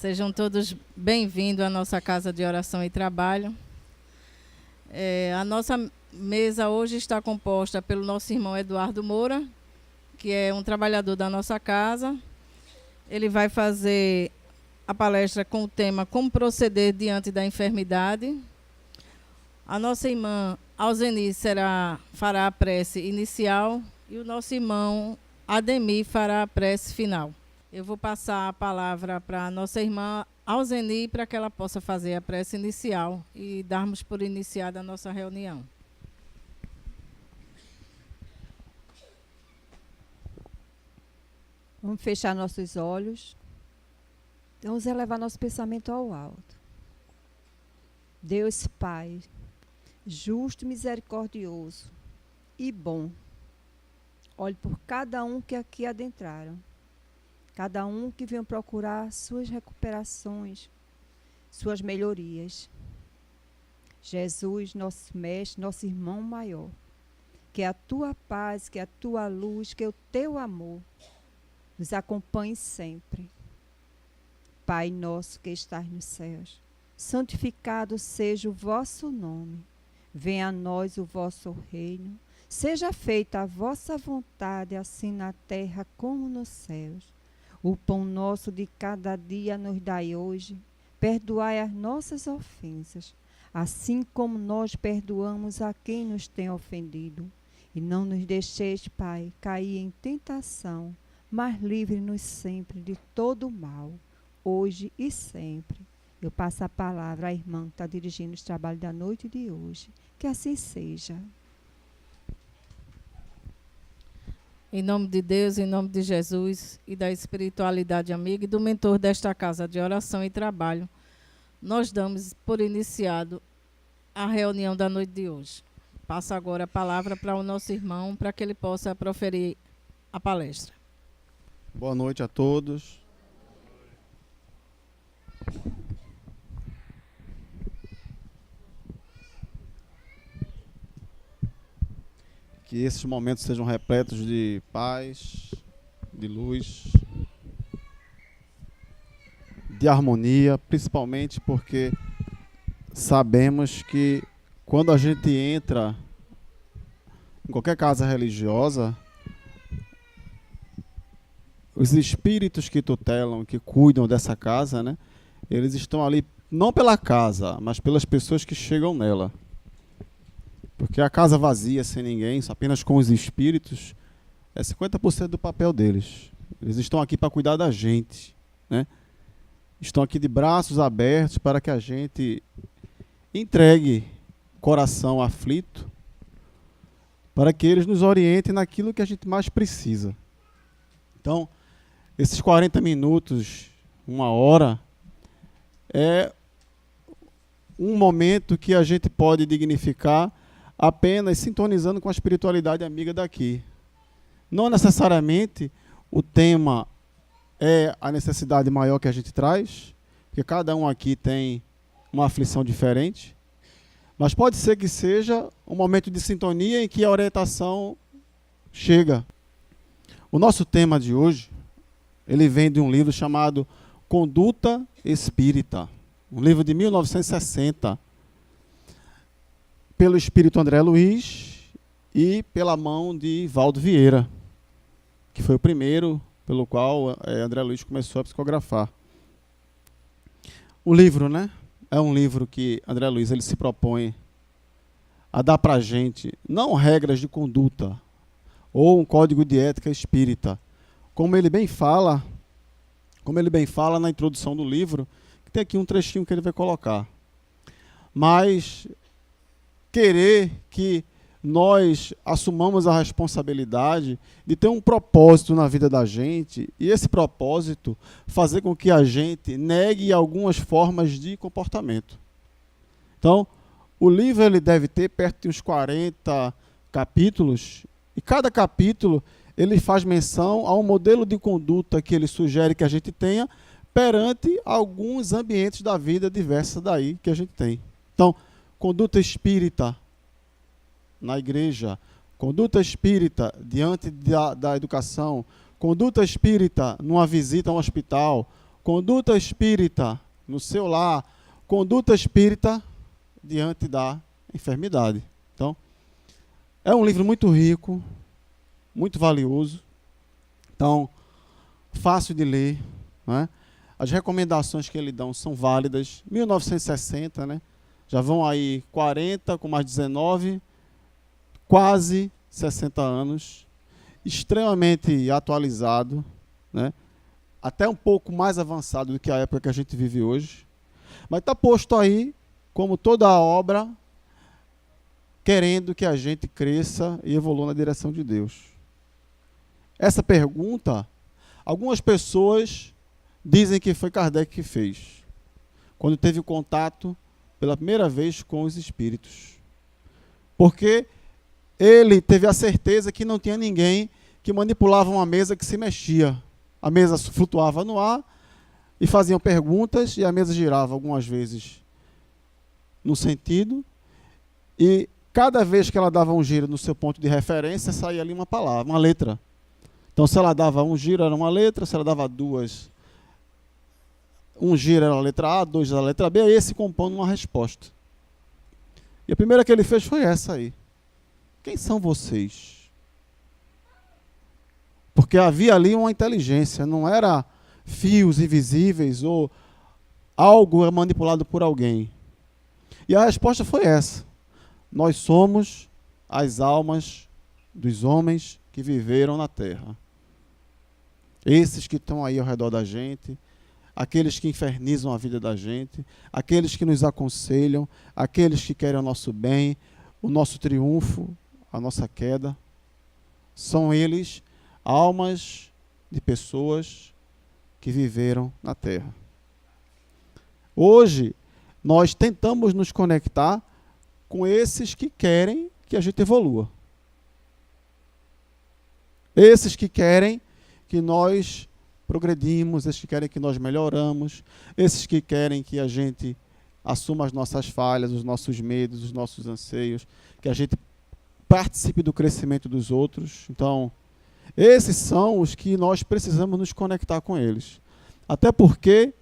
Sejam todos bem-vindos à nossa casa de oração e trabalho. A nossa mesa hoje está composta pelo nosso irmão Eduardo Moura, que é um trabalhador da nossa casa. Ele vai fazer a palestra com o tema Como proceder diante da enfermidade. A nossa irmã Alzeni fará a prece inicial e o nosso irmão Ademir fará a prece final. Eu vou passar a palavra para a nossa irmã Alzeni para que ela possa fazer a prece inicial e darmos por iniciada a nossa reunião. Vamos fechar nossos olhos. Vamos elevar nosso pensamento ao alto. Deus Pai, justo, misericordioso e bom, olhe por cada um que aqui adentraram. Cada um que venha procurar suas recuperações, suas melhorias. Jesus, nosso mestre, nosso irmão maior, que a tua paz, que a tua luz, que o teu amor nos acompanhe sempre. Pai nosso que estás nos céus, santificado seja o vosso nome. Venha a nós o vosso reino. Seja feita a vossa vontade, assim na terra como nos céus. O pão nosso de cada dia nos dai hoje. Perdoai as nossas ofensas, assim como nós perdoamos a quem nos tem ofendido. E não nos deixeis, Pai, cair em tentação, mas livre-nos sempre de todo o mal, hoje e sempre. Eu passo a palavra à irmã que está dirigindo os trabalhos da noite de hoje. Que assim seja. Em nome de Deus, em nome de Jesus e da espiritualidade amiga e do mentor desta casa de oração e trabalho, nós damos por iniciado a reunião da noite de hoje. Passo agora a palavra para o nosso irmão, para que ele possa proferir a palestra. Boa noite a todos. Que esses momentos sejam repletos de paz, de luz, de harmonia, principalmente porque sabemos que quando a gente entra em qualquer casa religiosa, os espíritos que tutelam, que cuidam dessa casa, né, eles estão ali não pela casa, mas pelas pessoas que chegam nela. Porque a casa vazia, sem ninguém, apenas com os espíritos, é 50% do papel deles. Eles estão aqui para cuidar da gente, né? Estão aqui de braços abertos para que a gente entregue o coração aflito, para que eles nos orientem naquilo que a gente mais precisa. Então, esses 40 minutos, 1 hora, é um momento que a gente pode dignificar apenas sintonizando com a espiritualidade amiga daqui. Não necessariamente o tema é a necessidade maior que a gente traz, porque cada um aqui tem uma aflição diferente, mas pode ser que seja um momento de sintonia em que a orientação chega. O nosso tema de hoje, ele vem de um livro chamado Conduta Espírita, um livro de 1960, pelo espírito André Luiz e pela mão de Valdo Vieira, que foi o primeiro pelo qual André Luiz começou a psicografar. O livro, né, é um livro que André Luiz ele se propõe a dar para a gente não regras de conduta ou um código de ética espírita, como ele bem fala na introdução do livro, que tem aqui um trechinho que ele vai colocar. Mas querer que nós assumamos a responsabilidade de ter um propósito na vida da gente e esse propósito fazer com que a gente negue algumas formas de comportamento. Então, o livro ele deve ter perto de uns 40 capítulos e cada capítulo ele faz menção a um modelo de conduta que ele sugere que a gente tenha perante alguns ambientes da vida diversa daí que a gente tem. Então, conduta espírita na igreja, conduta espírita diante da educação, conduta espírita numa visita a um hospital, conduta espírita no seu lar, conduta espírita diante da enfermidade. Então, é um livro muito rico, muito valioso. Então, fácil de ler, né? As recomendações que ele dão são válidas. 1960, né? Já vão aí 40 com mais 19, quase 60 anos, extremamente atualizado, né? Até um pouco mais avançado do que a época que a gente vive hoje. Mas está posto aí, como toda a obra, querendo que a gente cresça e evolua na direção de Deus. Essa pergunta, algumas pessoas dizem que foi Kardec que fez, quando teve contato pela primeira vez com os espíritos. Porque ele teve a certeza que não tinha ninguém que manipulava uma mesa que se mexia. A mesa flutuava no ar e faziam perguntas e a mesa girava algumas vezes no sentido, e cada vez que ela dava um giro no seu ponto de referência, saía ali uma palavra, uma letra. Então, se ela dava um giro, era uma letra; se ela dava duas, um giro era a letra A, dois era a letra B, aí esse compondo uma resposta. E a primeira que ele fez foi essa aí. Quem são vocês? Porque havia ali uma inteligência, não era fios invisíveis ou algo manipulado por alguém. E a resposta foi essa: nós somos as almas dos homens que viveram na Terra. Esses que estão aí ao redor da gente, aqueles que infernizam a vida da gente, aqueles que nos aconselham, aqueles que querem o nosso bem, o nosso triunfo, a nossa queda, são eles almas de pessoas que viveram na Terra. Hoje, nós tentamos nos conectar com esses que querem que a gente evolua. Esses que querem que nós progredimos, esses que querem que nós melhoramos, esses que querem que a gente assuma as nossas falhas, os nossos medos, os nossos anseios, que a gente participe do crescimento dos outros. Então, esses são os que nós precisamos nos conectar com eles. Até porque,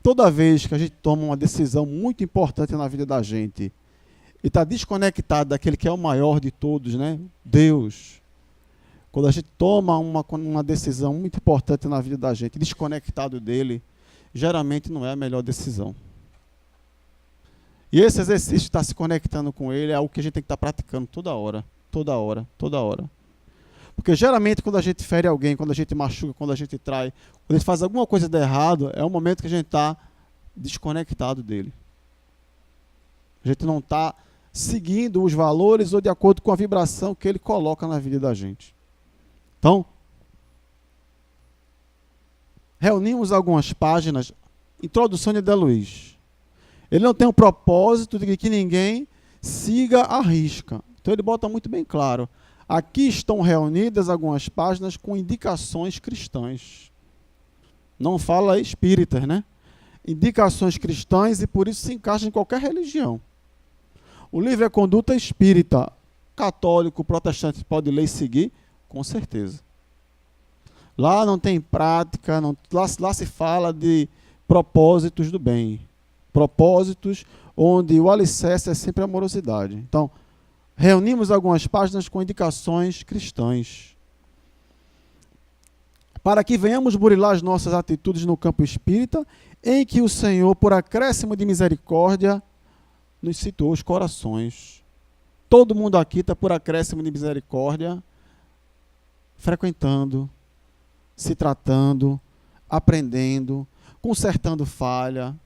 toda vez que a gente toma uma decisão muito importante na vida da gente e está desconectado daquele que é o maior de todos, né? Deus. Quando a gente toma uma decisão muito importante na vida da gente, desconectado dele, geralmente não é a melhor decisão. E esse exercício de estar se conectando com ele é algo que a gente tem que estar praticando toda hora, toda hora, toda hora. Porque geralmente quando a gente fere alguém, quando a gente machuca, quando a gente trai, quando a gente faz alguma coisa de errado, é o momento que a gente está desconectado dele. A gente não está seguindo os valores ou de acordo com a vibração que ele coloca na vida da gente. Então, reunimos algumas páginas. Introdução de André Luiz. Ele não tem o propósito de que ninguém siga à risca. Então ele bota muito bem claro. Aqui estão reunidas algumas páginas com indicações cristãs. Não fala espíritas, né? Indicações cristãs, e por isso se encaixa em qualquer religião. O livro é Conduta Espírita. Católico, protestante pode ler e seguir? Com certeza. Lá não tem prática, lá se fala de propósitos do bem. Propósitos onde o alicerce é sempre a amorosidade. Então, reunimos algumas páginas com indicações cristãs, para que venhamos burilar as nossas atitudes no campo espírita, em que o Senhor, por acréscimo de misericórdia, nos situou os corações. Todo mundo aqui está por acréscimo de misericórdia, frequentando, se tratando, aprendendo, consertando falha,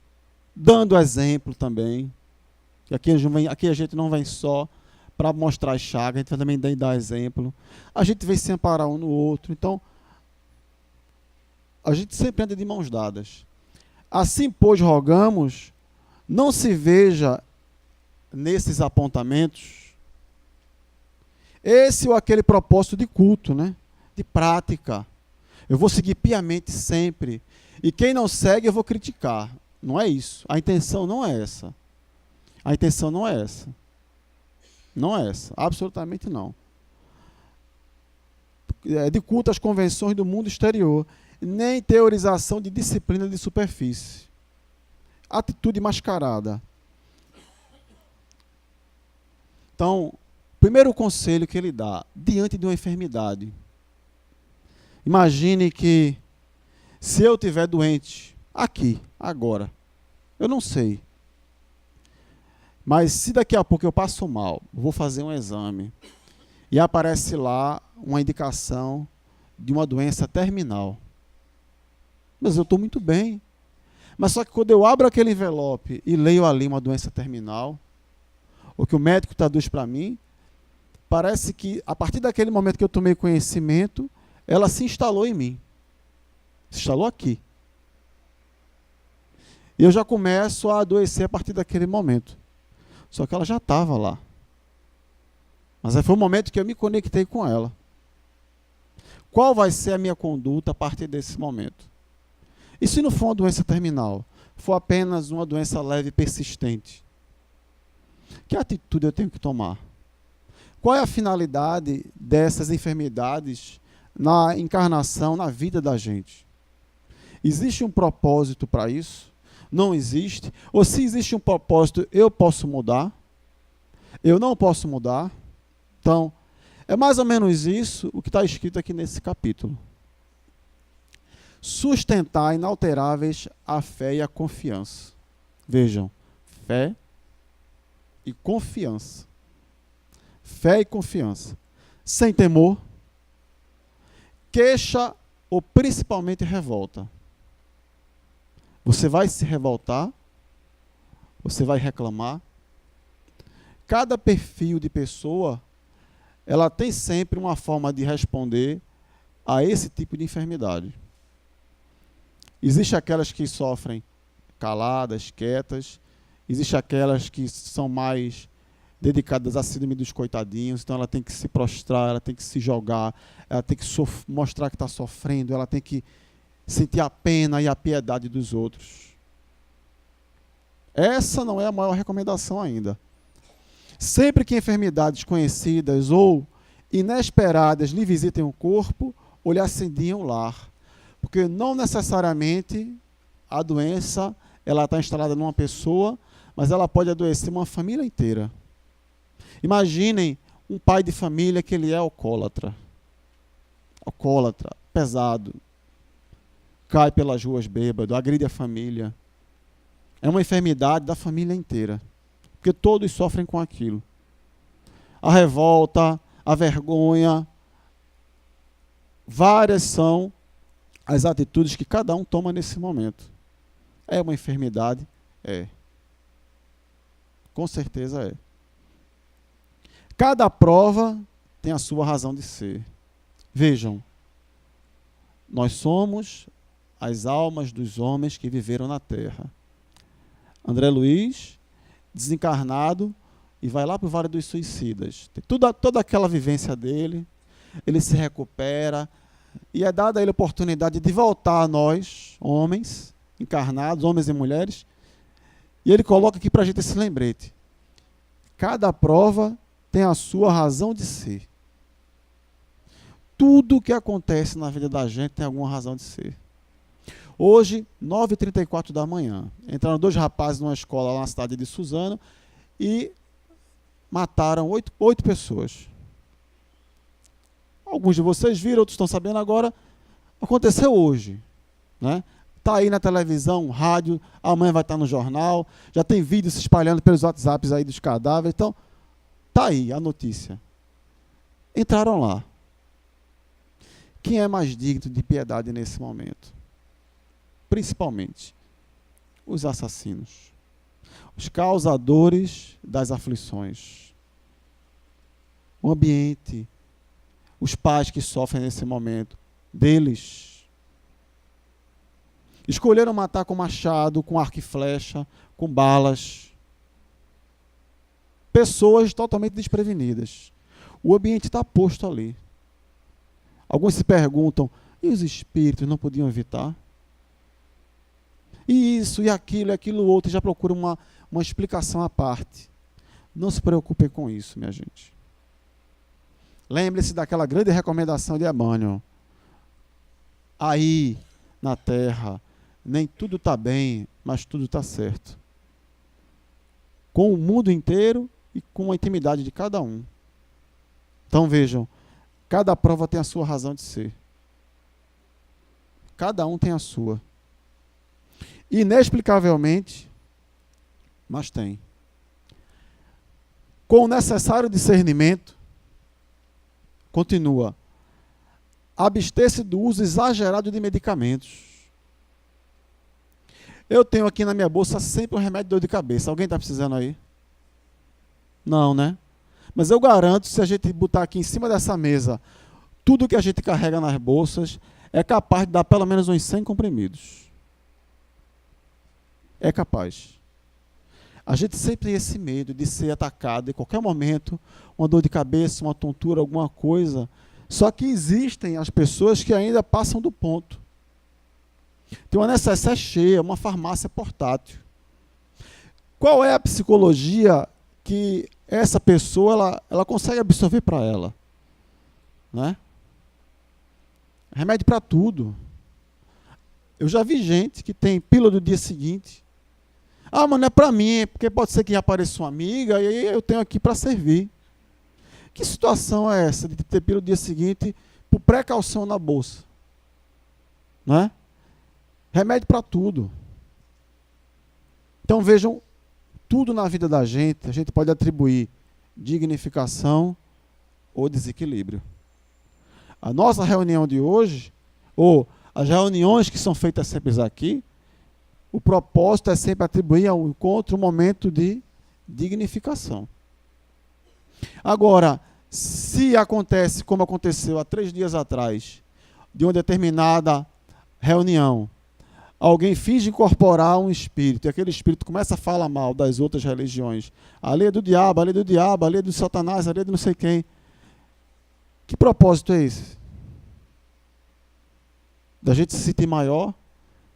dando exemplo também. E aqui a gente não vem só para mostrar as chagas, a gente também dá exemplo. A gente vem se amparar um no outro. Então, a gente sempre anda de mãos dadas. Assim, pois, rogamos, não se veja nesses apontamentos esse ou aquele propósito de culto, né? De prática. Eu vou seguir piamente sempre. E quem não segue, eu vou criticar. Não é isso. A intenção não é essa. A intenção não é essa. Não é essa. Absolutamente não. É de culto às convenções do mundo exterior. nem teorização de disciplina de superfície. Atitude mascarada. Então, primeiro conselho que ele dá, diante de uma enfermidade. Imagine que, se eu estiver doente, aqui, agora, eu não sei. Mas se daqui a pouco eu passo mal, vou fazer um exame, e aparece lá uma indicação de uma doença terminal. Mas eu estou muito bem. Mas só que quando eu abro aquele envelope e leio ali uma doença terminal, o que o médico traduz para mim, parece que a partir daquele momento que eu tomei conhecimento, ela se instalou em mim. Se instalou aqui. E eu já começo a adoecer a partir daquele momento. Só que ela já estava lá. Mas aí foi o momento que eu me conectei com ela. Qual vai ser a minha conduta a partir desse momento? E se não for uma doença terminal? For apenas uma doença leve e persistente? Que atitude eu tenho que tomar? Qual é a finalidade dessas enfermidades na encarnação, na vida da gente? Existe um propósito para isso? Não existe? Ou se existe um propósito, eu posso mudar? Eu não posso mudar? Então, é mais ou menos isso o que está escrito aqui nesse capítulo. Sustentar inalteráveis a fé e a confiança. Vejam, fé e confiança. Fé e confiança. Sem temor, queixa ou principalmente revolta. Você vai se revoltar, você vai reclamar. Cada perfil de pessoa, ela tem sempre uma forma de responder a esse tipo de enfermidade. Existem aquelas que sofrem caladas, quietas. Existem aquelas que são mais dedicadas à síndrome dos coitadinhos. Então ela tem que se prostrar, ela tem que se jogar, ela tem que mostrar que está sofrendo, ela tem que sentir a pena e a piedade dos outros. Essa não é a maior recomendação ainda. Sempre que enfermidades conhecidas ou inesperadas lhe visitem o corpo ou lhe acendiam o lar. Porque não necessariamente a doença ela está instalada numa pessoa, mas ela pode adoecer uma família inteira. Imaginem um pai de família que ele é alcoólatra. Alcoólatra, pesado. Cai pelas ruas bêbado, agride a família. É uma enfermidade da família inteira. Porque todos sofrem com aquilo. A revolta, a vergonha. Várias são as atitudes que cada um toma nesse momento. É uma enfermidade? É. Com certeza é. Cada prova tem a sua razão de ser. Vejam, nós somos as almas dos homens que viveram na Terra. André Luiz, desencarnado, e vai lá para o Vale dos Suicidas. Tem toda aquela vivência dele, ele se recupera, e é dada a ele a oportunidade de voltar a nós, homens, encarnados, homens e mulheres, e ele coloca aqui para a gente esse lembrete. Cada prova tem a sua razão de ser. Tudo que acontece na vida da gente tem alguma razão de ser. Hoje, 9h34 da manhã, entraram 2 rapazes numa escola lá na cidade de Suzano e mataram 8 pessoas. Alguns de vocês viram, outros estão sabendo agora. Aconteceu hoje. Né? Está aí na televisão, rádio, amanhã vai estar no jornal, já tem vídeos se espalhando pelos WhatsApps aí dos cadáveres. Então, está aí a notícia. Entraram lá. Quem é mais digno de piedade nesse momento? Principalmente os assassinos, os causadores das aflições, o ambiente, os pais que sofrem nesse momento, deles. Escolheram matar com machado, com arco e flecha, com balas. Pessoas totalmente desprevenidas. O ambiente está posto ali. Alguns se perguntam, e os espíritos não podiam evitar? E isso, e aquilo outro, já procura uma explicação à parte. Não se preocupem com isso, minha gente. Lembre-se daquela grande recomendação de Emmanuel. Aí, na terra, nem tudo está bem, mas tudo está certo. Com o mundo inteiro e com a intimidade de cada um. Então vejam, cada prova tem a sua razão de ser. Cada um tem a sua. Inexplicavelmente, mas tem. Com o necessário discernimento, continua, abster-se do uso exagerado de medicamentos. Eu tenho aqui na minha bolsa sempre um remédio de dor de cabeça. Alguém está precisando aí? Não, né? Mas eu garanto, se a gente botar aqui em cima dessa mesa, tudo que a gente carrega nas bolsas, é capaz de dar pelo menos uns 100 comprimidos. É capaz. A gente sempre tem esse medo de ser atacado em qualquer momento, uma dor de cabeça, uma tontura, alguma coisa. Só que existem as pessoas que ainda passam do ponto. Tem uma necessaire cheia, uma farmácia portátil. Qual é a psicologia que essa pessoa ela consegue absorver para ela? Né? Remédio para tudo. Eu já vi gente que tem pílula do dia seguinte. Ah, mas não é para mim, porque pode ser que apareça uma amiga e aí eu tenho aqui para servir. Que situação é essa de ter pílula do dia seguinte por precaução na bolsa? Né? Remédio para tudo. Então vejam, tudo na vida da gente, a gente pode atribuir dignificação ou desequilíbrio. A nossa reunião de hoje, ou as reuniões que são feitas sempre aqui, o propósito é sempre atribuir ao encontro um momento de dignificação. Agora, se acontece como aconteceu há 3 dias atrás, de uma determinada reunião, alguém finge incorporar um espírito, e aquele espírito começa a falar mal das outras religiões. A lei é do diabo, a lei é do diabo, a lei é do Satanás, a lei é do não sei quem. Que propósito é esse? Da gente se sentir maior,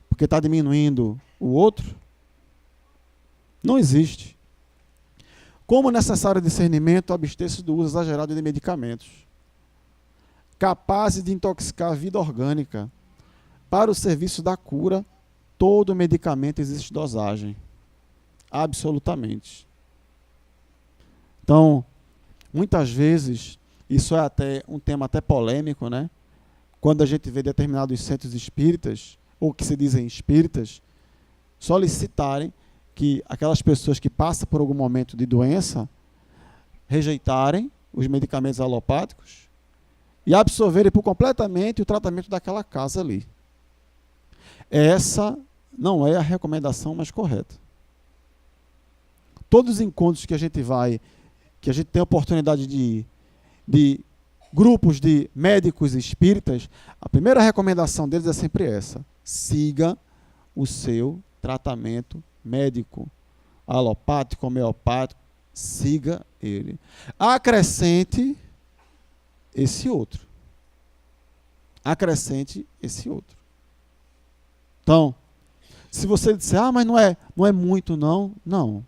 porque está diminuindo o outro? Não existe. Como necessário discernimento, abster-se do uso exagerado de medicamentos, capazes de intoxicar a vida orgânica. Para o serviço da cura, todo medicamento existe dosagem. Absolutamente. Então, muitas vezes, isso é até um tema até polêmico, né? Quando a gente vê determinados centros espíritas, ou que se dizem espíritas, solicitarem que aquelas pessoas que passam por algum momento de doença rejeitarem os medicamentos alopáticos e absorverem por completamente o tratamento daquela casa ali. Essa não é a recomendação mais correta. Todos os encontros que a gente vai, que a gente tem a oportunidade de ir, de grupos de médicos espíritas, a primeira recomendação deles é sempre essa: siga o seu tratamento médico, alopático, homeopático, siga ele. Acrescente esse outro. Acrescente esse outro. Então, se você disser, mas não é muito, não. Não.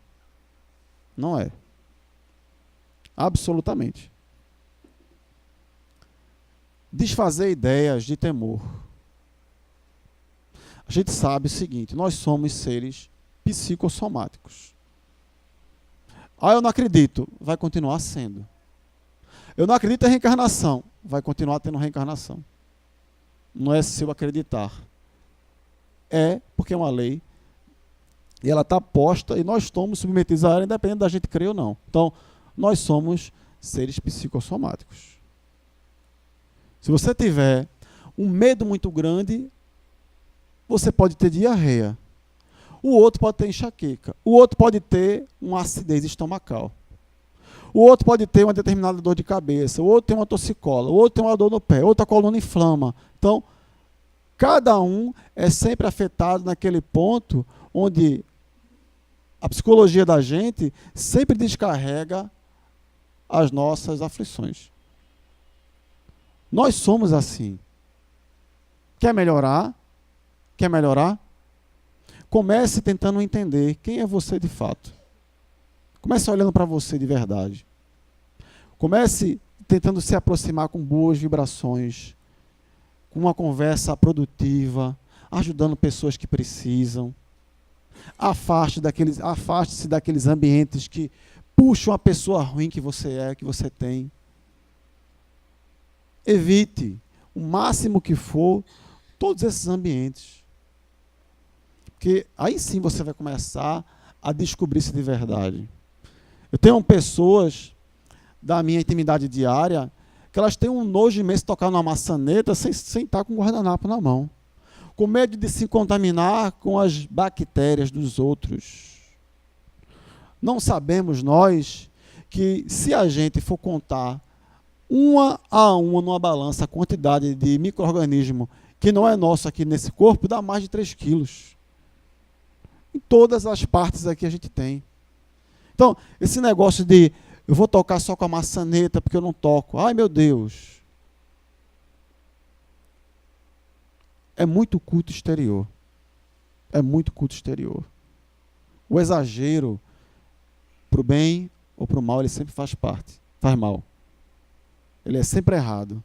Não é. Absolutamente. Desfazer ideias de temor. A gente sabe o seguinte, nós somos seres psicossomáticos. Eu não acredito, vai continuar sendo. Eu não acredito em reencarnação, vai continuar tendo reencarnação. Não é seu acreditar. É porque é uma lei e ela está posta e nós estamos submetidos a ela, independente da gente crer ou não. Então, nós somos seres psicossomáticos. Se você tiver um medo muito grande, você pode ter diarreia. O outro pode ter enxaqueca. O outro pode ter uma acidez estomacal. O outro pode ter uma determinada dor de cabeça. O outro tem uma torcicola. O outro tem uma dor no pé. Outra coluna inflama. Então, cada um é sempre afetado naquele ponto onde a psicologia da gente sempre descarrega as nossas aflições. Nós somos assim. Quer melhorar? Quer melhorar? Comece tentando entender quem é você de fato. Comece olhando para você de verdade. Comece tentando se aproximar com boas vibrações, com uma conversa produtiva. ajudando pessoas que precisam. Afaste-se daqueles ambientes que puxam a pessoa ruim que você tem. Evite o máximo que for todos esses ambientes. Porque aí sim você vai começar a descobrir-se de verdade. Eu tenho pessoas da minha intimidade diária que elas têm um nojo imenso de tocar numa maçaneta sem estar com um guardanapo na mão, com medo de se contaminar com as bactérias dos outros. Não sabemos nós que se a gente for contar uma a uma numa balança a quantidade de micro-organismo que não é nosso aqui nesse corpo, dá mais de 3 quilos. Em todas as partes aqui a gente tem. Então, esse negócio de eu vou tocar só com a maçaneta porque eu não toco. Ai, meu Deus. É muito culto exterior. É muito culto exterior. O exagero, para o bem ou para o mal, ele sempre faz mal. Ele é sempre errado.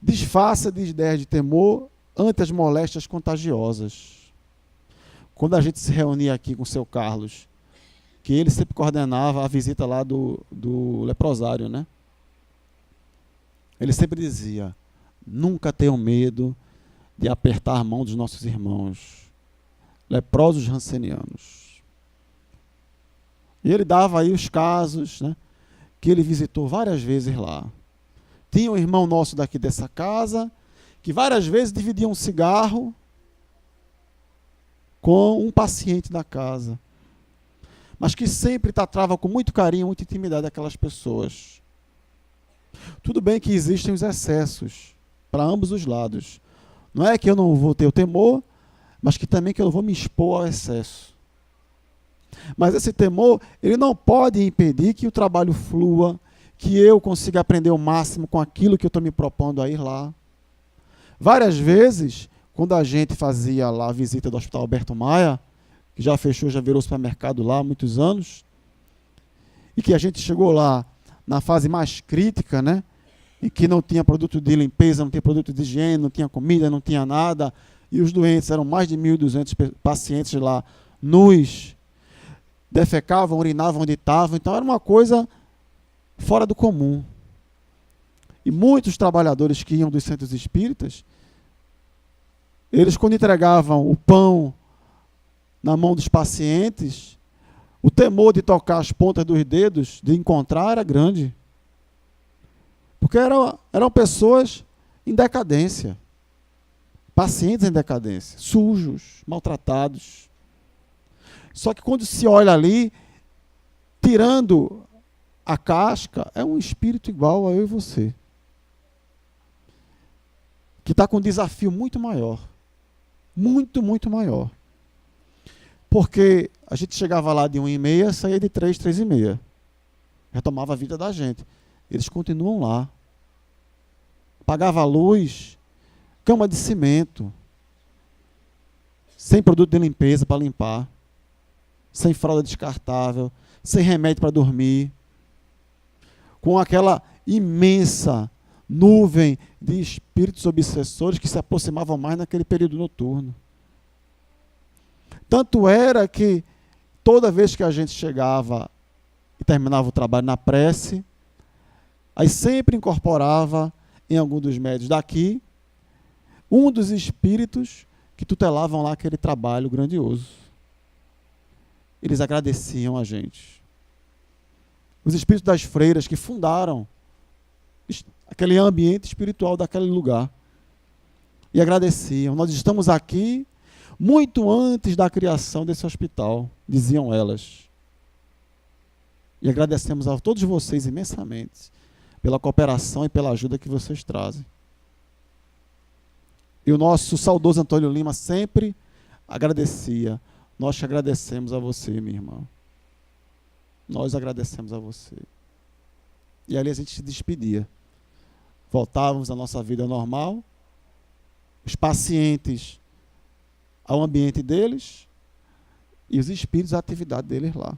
Disfarça de ideias de temor ante as moléstias contagiosas. Quando a gente se reunia aqui com o seu Carlos, que ele sempre coordenava a visita lá do leprosário, né? Ele sempre dizia, nunca tenham medo de apertar a mão dos nossos irmãos, leprosos rancenianos. E ele dava aí os casos, né, que ele visitou várias vezes lá. Tinha um irmão nosso daqui dessa casa, que várias vezes dividia um cigarro com um paciente da casa, mas que sempre tratava com muito carinho, muita intimidade aquelas pessoas. Tudo bem que existem os excessos para ambos os lados. Não é que eu não vou ter o temor, mas que também que eu não vou me expor ao excesso. Mas esse temor, ele não pode impedir que o trabalho flua, que eu consiga aprender o máximo com aquilo que eu estou me propondo a ir lá. Várias vezes, quando a gente fazia lá a visita do Hospital Alberto Maia, que já fechou, já virou supermercado lá há muitos anos, e que a gente chegou lá na fase mais crítica, né? E que não tinha produto de limpeza, não tinha produto de higiene, não tinha comida, não tinha nada, e os doentes, eram mais de 1.200 pacientes lá, nus, defecavam, urinavam onde estavam, então era uma coisa fora do comum. E muitos trabalhadores que iam dos centros espíritas, eles quando entregavam o pão na mão dos pacientes, o temor de tocar as pontas dos dedos, de encontrar, era grande. Porque eram pessoas em decadência. Pacientes em decadência, sujos, maltratados. Só que quando se olha ali, tirando a casca, é um espírito igual a eu e você. Que está com um desafio muito maior. Muito, muito maior. Porque a gente chegava lá de 1h30, saía de 3, 3h30. Retomava a vida da gente. Eles continuam lá. Pagava a luz, cama de cimento, sem produto de limpeza para limpar, sem fralda descartável, sem remédio para dormir, com aquela imensa nuvem de espíritos obsessores que se aproximavam mais naquele período noturno. Tanto era que toda vez que a gente chegava e terminava o trabalho na prece, aí sempre incorporava em algum dos médios daqui um dos espíritos que tutelavam lá aquele trabalho grandioso. Eles agradeciam a gente. Os espíritos das freiras que fundaram aquele ambiente espiritual daquele lugar. E agradeciam. Nós estamos aqui muito antes da criação desse hospital, diziam elas. E agradecemos a todos vocês imensamente pela cooperação e pela ajuda que vocês trazem. E o nosso saudoso Antônio Lima sempre agradecia. Nós te agradecemos a você, minha irmã. Nós agradecemos a você. E ali a gente se despedia. Voltávamos à nossa vida normal. Os pacientes ao ambiente deles e os espíritos à atividade deles lá.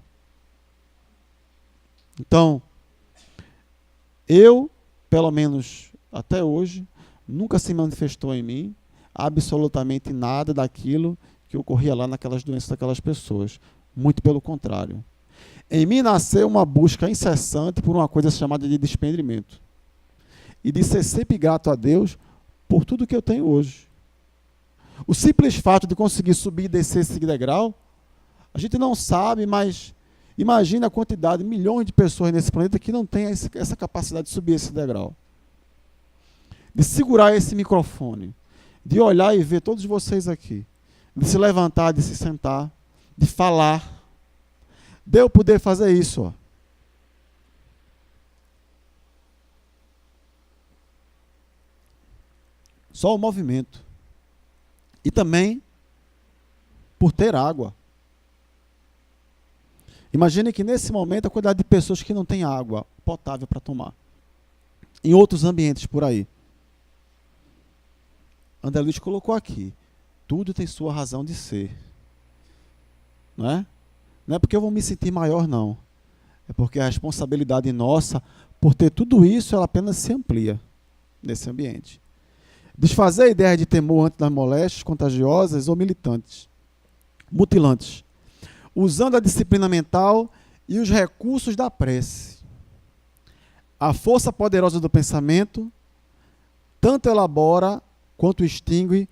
Então, eu, pelo menos até hoje, nunca se manifestou em mim absolutamente nada daquilo que ocorria lá naquelas doenças daquelas pessoas. Muito pelo contrário. Em mim nasceu uma busca incessante por uma coisa chamada de desprendimento. E de ser sempre grato a Deus por tudo que eu tenho hoje. O simples fato de conseguir subir e descer esse degrau, a gente não sabe, mas imagina a quantidade, milhões de pessoas nesse planeta que não têm essa capacidade de subir esse degrau. De segurar esse microfone, de olhar e ver todos vocês aqui, de se levantar, de se sentar, de falar. De eu poder fazer isso, ó. Só o movimento. E também por ter água. Imagine que nesse momento a quantidade de pessoas que não têm água potável para tomar. Em outros ambientes por aí. André Luiz colocou aqui. Tudo tem sua razão de ser. Não é? Não é porque eu vou me sentir maior, não. É porque a responsabilidade nossa, por ter tudo isso, ela apenas se amplia nesse ambiente. Desfazer a ideia de temor antes das moléstias contagiosas ou mutilantes, usando a disciplina mental e os recursos da prece. A força poderosa do pensamento tanto elabora quanto extingue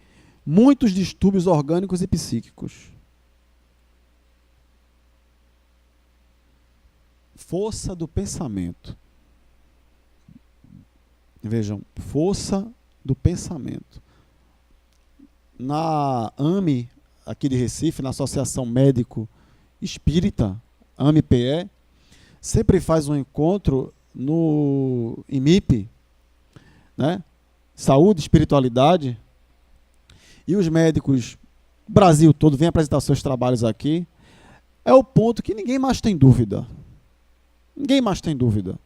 muitos distúrbios orgânicos e psíquicos. Força do pensamento. Vejam, força do pensamento. Na AME, aqui de Recife, na Associação Médico Espírita, AME-PE, sempre faz um encontro no IMIP, né? Saúde, espiritualidade, e os médicos, Brasil todo, vêm apresentar seus trabalhos aqui. É o ponto que ninguém mais tem dúvida. Ninguém mais tem dúvida.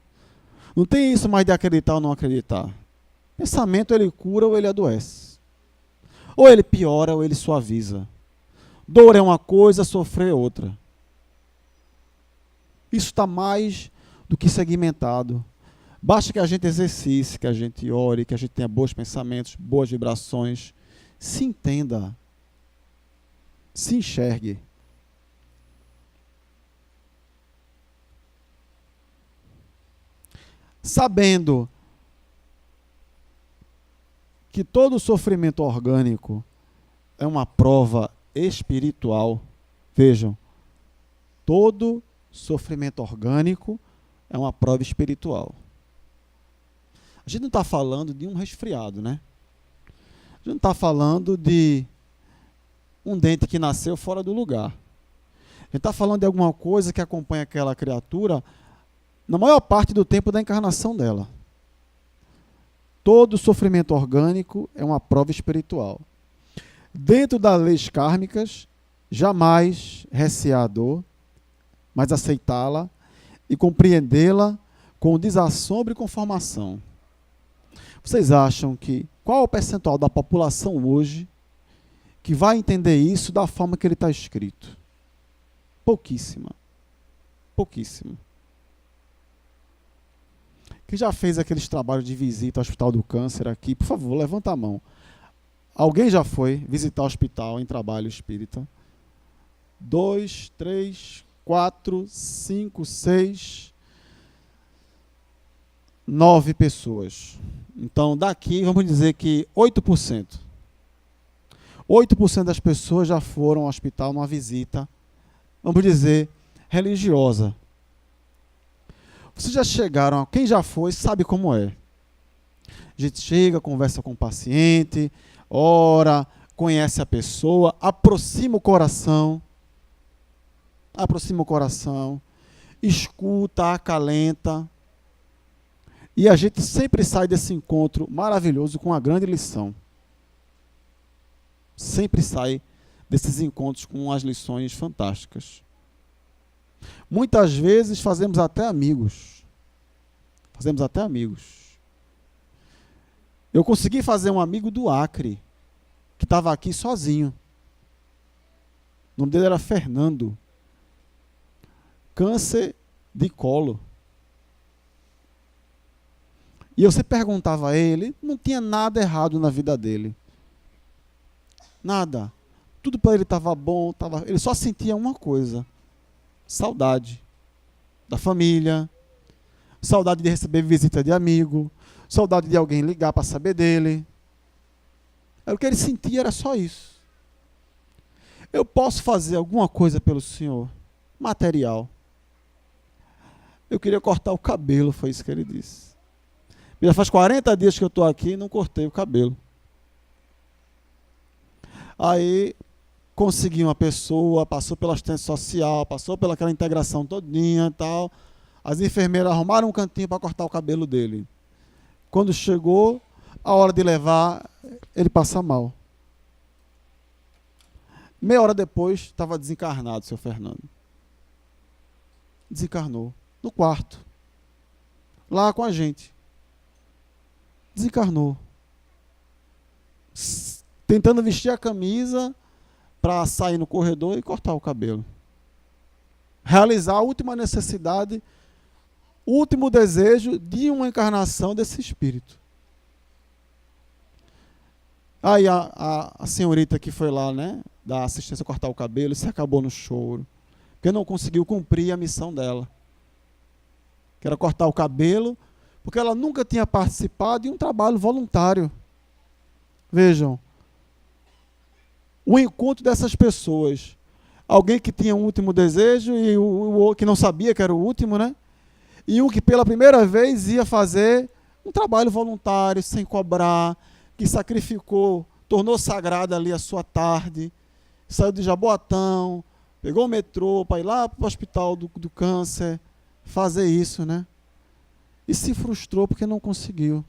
Não tem isso mais de acreditar ou não acreditar. Pensamento, ele cura ou ele adoece. Ou ele piora ou ele suaviza. Dor é uma coisa, sofrer é outra. Isso está mais do que segmentado. Basta que a gente exercite, que a gente ore, que a gente tenha bons pensamentos, boas vibrações, se entenda, se enxergue. Sabendo que todo sofrimento orgânico é uma prova espiritual. Vejam, todo sofrimento orgânico é uma prova espiritual. A gente não está falando de um resfriado, né? A gente não está falando de um dente que nasceu fora do lugar. A gente está falando de alguma coisa que acompanha aquela criatura na maior parte do tempo da encarnação dela. Todo sofrimento orgânico é uma prova espiritual. Dentro das leis kármicas, jamais recear a dor, mas aceitá-la e compreendê-la com desassombro e conformação. Vocês acham que qual é o percentual da população hoje que vai entender isso da forma que ele está escrito? Pouquíssima. Pouquíssima. Que já fez aqueles trabalhos de visita ao Hospital do Câncer aqui? Por favor, levanta a mão. Alguém já foi visitar o hospital em trabalho espírita? 2, 3, 4, 5, 6, 9 pessoas. Então, daqui, vamos dizer que 8%. 8% das pessoas já foram ao hospital numa visita, vamos dizer, religiosa. Vocês já chegaram, quem já foi sabe como é. A gente chega, conversa com o paciente, ora, conhece a pessoa, aproxima o coração, escuta, acalenta. E a gente sempre sai desse encontro maravilhoso com uma grande lição. Sempre sai desses encontros com as lições fantásticas. Muitas vezes fazemos até amigos. Eu consegui fazer um amigo do Acre, que estava aqui sozinho. O nome dele era Fernando. Câncer de colo. E eu sempre perguntava a ele, não tinha nada errado na vida dele. Nada. Tudo para ele estava bom, ele só sentia uma coisa: saudade da família, saudade de receber visita de amigo, saudade de alguém ligar para saber dele. Era o que ele sentia, era só isso. Eu posso fazer alguma coisa pelo Senhor? Material. Eu queria cortar o cabelo, foi isso que ele disse. Já faz 40 dias que eu estou aqui e não cortei o cabelo. Aí consegui uma pessoa, passou pela assistência social, passou pelaquela integração todinha e tal. As enfermeiras arrumaram um cantinho para cortar o cabelo dele. Quando chegou a hora de levar, ele passa mal. Meia hora depois, estava desencarnado, seu Fernando. Desencarnou. No quarto. Lá com a gente. Desencarnou. Tentando vestir a camisa para sair no corredor e cortar o cabelo. Realizar a última necessidade, o último desejo de uma encarnação desse espírito. Aí a senhorita que foi lá, né, da assistência a cortar o cabelo, se acabou no choro, porque não conseguiu cumprir a missão dela, que era cortar o cabelo, porque ela nunca tinha participado de um trabalho voluntário. Vejam, o encontro dessas pessoas, alguém que tinha um último desejo e o que não sabia que era o último, né? E um que pela primeira vez ia fazer um trabalho voluntário, sem cobrar, que sacrificou, tornou sagrada ali a sua tarde, saiu de Jaboatão, pegou o metrô para ir lá para o hospital do câncer, fazer isso, né? E se frustrou porque não conseguiu.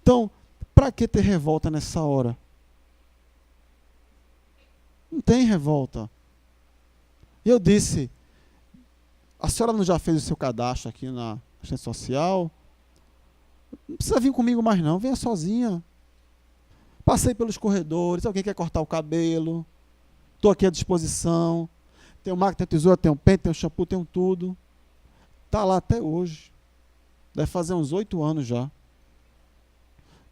Então, para que ter revolta nessa hora? Não tem revolta. E eu disse, a senhora não já fez o seu cadastro aqui na assistência social? Não precisa vir comigo mais não, venha sozinha. Passei pelos corredores, alguém quer cortar o cabelo, estou aqui à disposição. Tem máquina, tem tesoura, tem um pente, tem um shampoo, tem um tudo. Está lá até hoje. Deve fazer uns 8 anos já.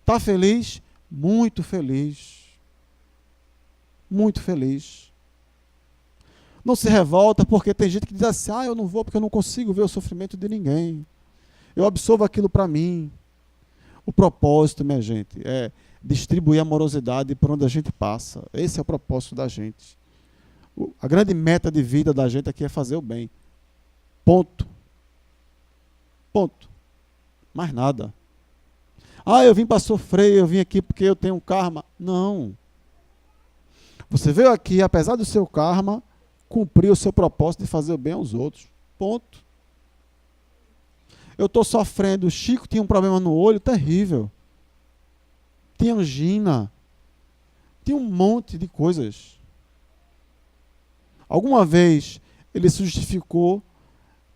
Está feliz? Muito feliz. Muito feliz. Não se revolta porque tem gente que diz assim, eu não vou porque eu não consigo ver o sofrimento de ninguém. Eu absorvo aquilo para mim. O propósito, minha gente, é distribuir amorosidade por onde a gente passa. Esse é o propósito da gente. A grande meta de vida da gente aqui é fazer o bem. Ponto. Ponto. Mais nada. Eu vim para sofrer, eu vim aqui porque eu tenho um karma. Não. Você veio aqui, apesar do seu karma, cumprir o seu propósito de fazer o bem aos outros. Ponto. Eu estou sofrendo. O Chico tinha um problema no olho terrível. Tinha angina. Tinha um monte de coisas. Alguma vez ele se justificou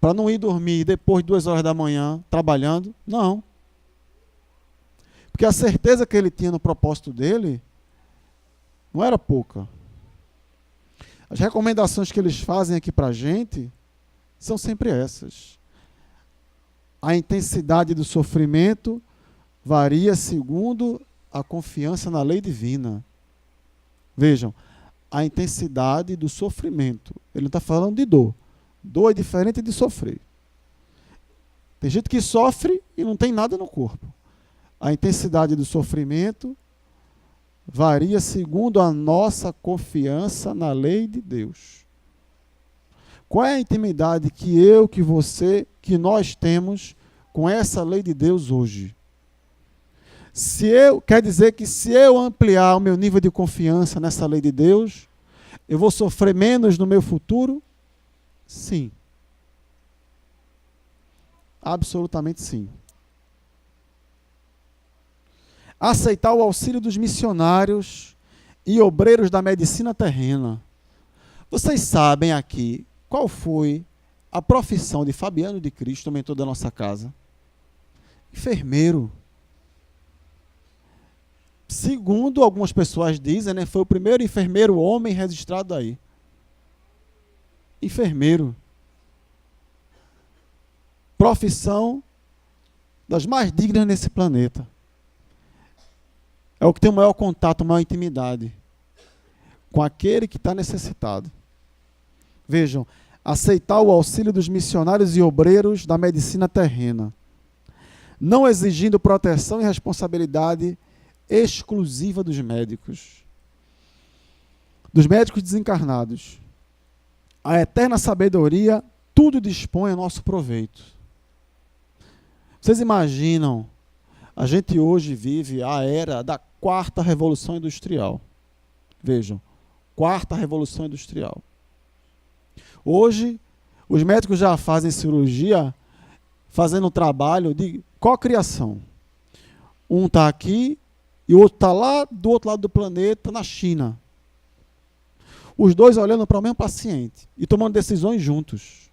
para não ir dormir depois de 2 horas da manhã trabalhando? Não. Porque a certeza que ele tinha no propósito dele não era pouca. As recomendações que eles fazem aqui para a gente são sempre essas. A intensidade do sofrimento varia segundo a confiança na lei divina. Vejam, a intensidade do sofrimento. Ele não está falando de dor. Dor é diferente de sofrer. Tem gente que sofre e não tem nada no corpo. A intensidade do sofrimento varia segundo a nossa confiança na lei de Deus. Qual é a intimidade que eu, que você, que nós temos com essa lei de Deus hoje? Quer dizer que se eu ampliar o meu nível de confiança nessa lei de Deus, eu vou sofrer menos no meu futuro? Sim. Absolutamente sim. Aceitar o auxílio dos missionários e obreiros da medicina terrena. Vocês sabem aqui qual foi a profissão de Fabiano de Cristo, mentor da nossa casa? Enfermeiro. Segundo algumas pessoas dizem, né, foi o primeiro enfermeiro homem registrado aí. Enfermeiro. Profissão das mais dignas nesse planeta. é o que tem o maior contato, a maior intimidade com aquele que está necessitado. Vejam, aceitar o auxílio dos missionários e obreiros da medicina terrena, não exigindo proteção e responsabilidade exclusiva dos médicos desencarnados. A eterna sabedoria tudo dispõe a nosso proveito. Vocês imaginam, a gente hoje vive a era da 4ª Revolução Industrial. Vejam, 4ª Revolução Industrial. Hoje, os médicos já fazem cirurgia fazendo um trabalho de cocriação. Um está aqui e o outro está lá do outro lado do planeta, na China. Os dois olhando para o mesmo paciente e tomando decisões juntos.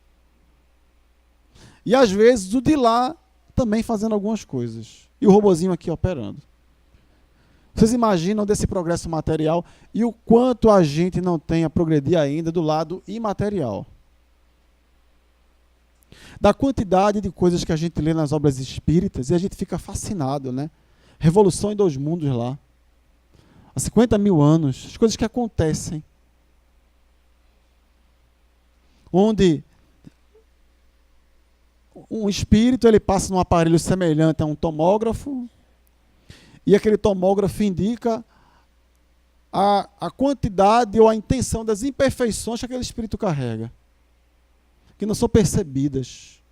E às vezes o de lá também fazendo algumas coisas. E o robozinho aqui operando. Vocês imaginam desse progresso material e o quanto a gente não tem a progredir ainda do lado imaterial. Da quantidade de coisas que a gente lê nas obras espíritas e a gente fica fascinado, né? Revolução em 2 mundos lá. Há 50 mil anos, as coisas que acontecem. Onde um espírito ele passa num aparelho semelhante a um tomógrafo e aquele tomógrafo indica a quantidade ou a intenção das imperfeições que aquele espírito carrega, que não são percebidas.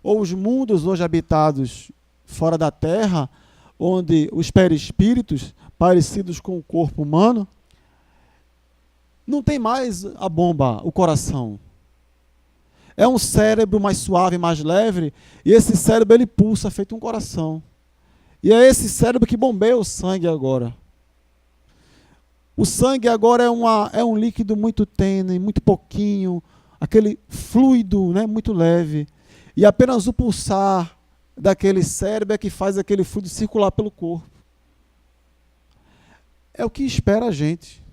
Ou os mundos hoje habitados fora da Terra, onde os perispíritos, parecidos com o corpo humano, não tem mais a bomba, o coração. É um cérebro mais suave, mais leve, e esse cérebro ele pulsa feito um coração. E é esse cérebro que bombeia o sangue agora. O sangue agora é um líquido muito tênue, muito pouquinho, aquele fluido, né, muito leve. E apenas o pulsar daquele cérebro é que faz aquele fluido circular pelo corpo. É o que espera a gente.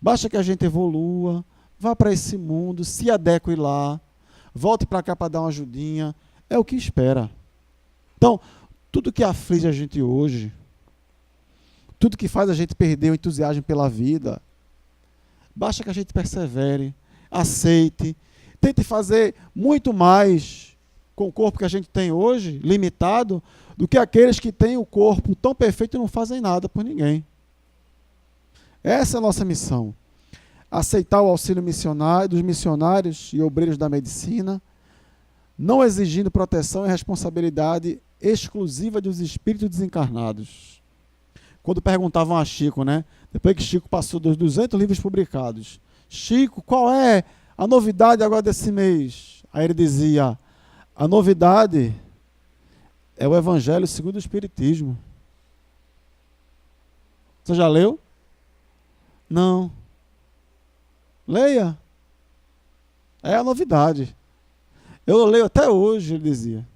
Basta que a gente evolua, vá para esse mundo, se adeque lá, volte para cá para dar uma ajudinha. É o que espera. Então, tudo que aflige a gente hoje, tudo que faz a gente perder o entusiasmo pela vida, basta que a gente persevere, aceite, tente fazer muito mais com o corpo que a gente tem hoje, limitado, do que aqueles que têm o corpo tão perfeito e não fazem nada por ninguém. Essa é a nossa missão. Aceitar o auxílio missionário, dos missionários e obreiros da medicina, não exigindo proteção e responsabilidade exclusiva dos espíritos desencarnados. Quando perguntavam a Chico, né? Depois que Chico passou dos 200 livros publicados, Chico, qual é a novidade agora desse mês? Aí ele dizia, a novidade é o Evangelho segundo o Espiritismo. Você já leu? Não. Leia. É a novidade. Eu leio até hoje, ele dizia.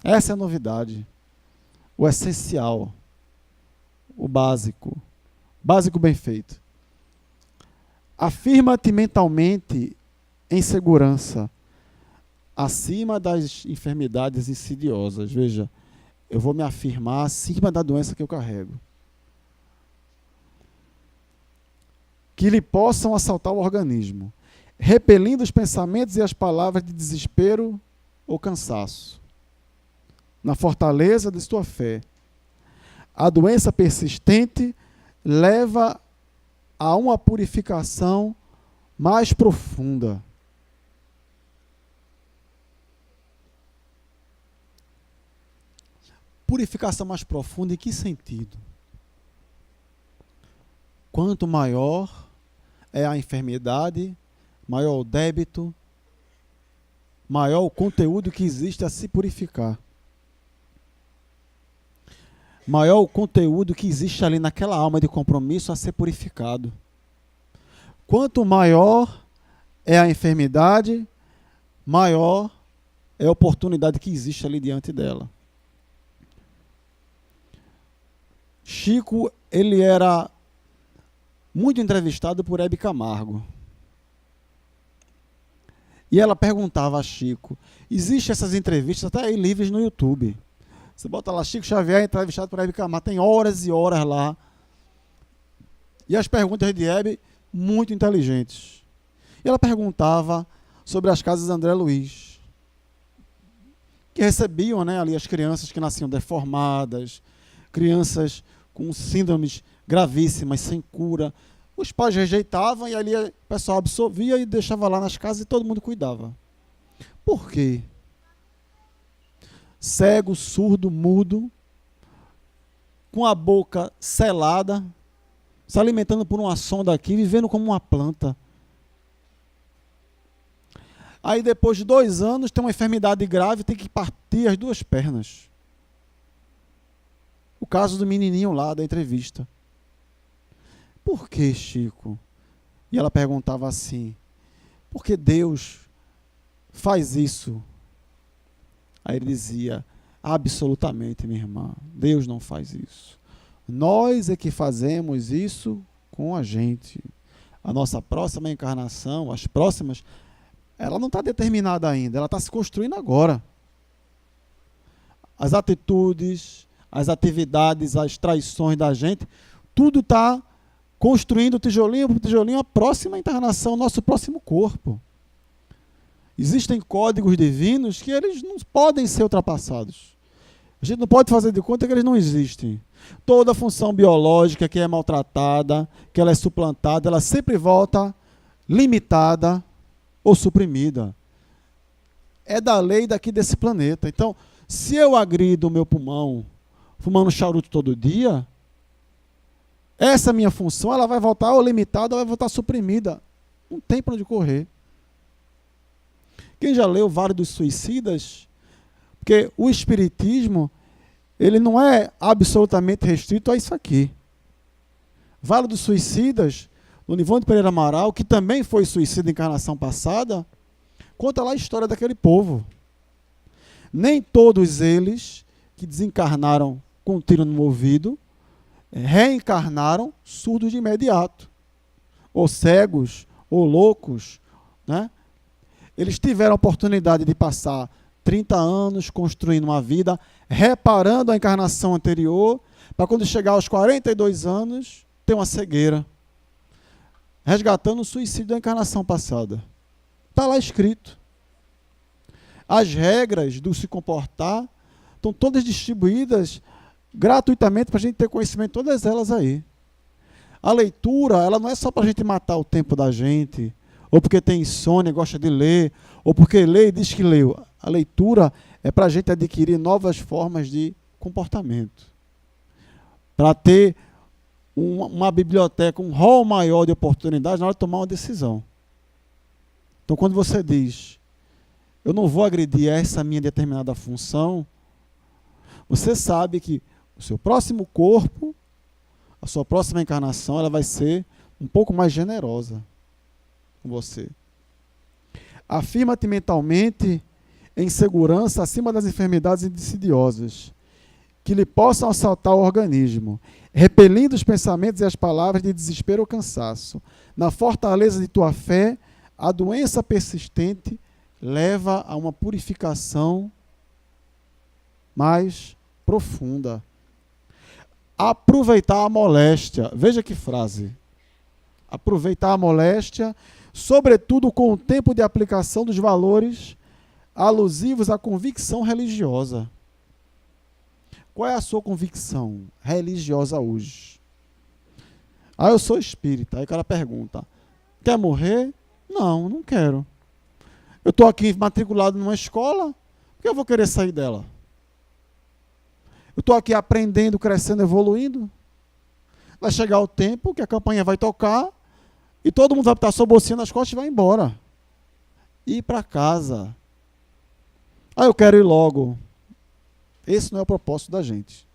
Essa é a novidade. O essencial. O básico. Básico bem feito. Afirma-te mentalmente em segurança, acima das enfermidades insidiosas. Veja, eu vou me afirmar acima da doença que eu carrego. Que lhe possam assaltar o organismo, repelindo os pensamentos e as palavras de desespero ou cansaço. Na fortaleza de sua fé, a doença persistente leva a uma purificação mais profunda. Purificação mais profunda em que sentido? Quanto maior é a enfermidade, maior o débito, maior o conteúdo que existe a se purificar. Maior o conteúdo que existe ali naquela alma de compromisso a ser purificado. Quanto maior é a enfermidade, maior é a oportunidade que existe ali diante dela. Chico, ele era muito entrevistado por Hebe Camargo. E ela perguntava a Chico, existem essas entrevistas até aí livres no YouTube. Você bota lá Chico Xavier, entrevistado por Hebe Camargo, tem horas e horas lá. E as perguntas de Hebe, muito inteligentes. E ela perguntava sobre as casas de André Luiz, que recebiam, né, ali as crianças que nasciam deformadas, crianças com síndromes gravíssimas, sem cura. Os pais rejeitavam e ali o pessoal absorvia e deixava lá nas casas e todo mundo cuidava. Por quê? Cego, surdo, mudo, com a boca selada, se alimentando por uma sonda aqui, vivendo como uma planta. Aí depois de 2 anos tem uma enfermidade grave, tem que partir as 2 pernas. O caso do menininho lá da entrevista. Por que, Chico? E ela perguntava assim, por que Deus faz isso? Aí ele dizia, absolutamente, minha irmã, Deus não faz isso. Nós é que fazemos isso com a gente. A nossa próxima encarnação, as próximas, ela não está determinada ainda, ela está se construindo agora. As atitudes, as atividades, as traições da gente, tudo está construindo tijolinho por tijolinho a próxima encarnação, o nosso próximo corpo. Existem códigos divinos que eles não podem ser ultrapassados. A gente não pode fazer de conta que eles não existem. Toda função biológica que é maltratada, que ela é suplantada, ela sempre volta limitada ou suprimida. É da lei daqui desse planeta. Então, se eu agrido o meu pulmão fumando charuto todo dia, essa minha função ela vai voltar ou limitada ou vai voltar suprimida. Não tem para onde correr. Quem já leu o Vale dos Suicidas? Porque o Espiritismo ele não é absolutamente restrito a isso aqui. Vale dos Suicidas, do Nivonde Pereira Amaral, que também foi suicida em encarnação passada, conta lá a história daquele povo. Nem todos eles que desencarnaram com um tiro no ouvido reencarnaram surdos de imediato, ou cegos, ou loucos, né? Eles tiveram a oportunidade de passar 30 anos construindo uma vida, reparando a encarnação anterior, para quando chegar aos 42 anos, ter uma cegueira, resgatando o suicídio da encarnação passada. Está lá escrito. As regras do se comportar estão todas distribuídas gratuitamente para a gente ter conhecimento, todas elas aí. A leitura, ela não é só para a gente matar o tempo da gente, ou porque tem insônia, gosta de ler, ou porque lê e diz que leu. A leitura é para a gente adquirir novas formas de comportamento. Para ter uma biblioteca, um rol maior de oportunidades na hora de tomar uma decisão. Então, quando você diz, eu não vou agredir essa minha determinada função, você sabe que o seu próximo corpo, a sua próxima encarnação, ela vai ser um pouco mais generosa com você. Afirma-te mentalmente em segurança acima das enfermidades insidiosas que lhe possam assaltar o organismo, repelindo os pensamentos e as palavras de desespero ou cansaço. Na fortaleza de tua fé, a doença persistente leva a uma purificação mais profunda. Aproveitar a moléstia. Veja que frase. Aproveitar a moléstia, sobretudo com o tempo de aplicação dos valores alusivos à convicção religiosa. Qual é a sua convicção religiosa hoje? Ah, eu sou espírita. Aí o cara pergunta, quer morrer? Não, não quero. Eu estou aqui matriculado numa escola, por que eu vou querer sair dela? Eu estou aqui aprendendo, crescendo, evoluindo. Vai chegar o tempo que a campanha vai tocar e todo mundo vai botar sua bolsinha nas costas e vai embora. Ir para casa. Ah, eu quero ir logo. Esse não é o propósito da gente.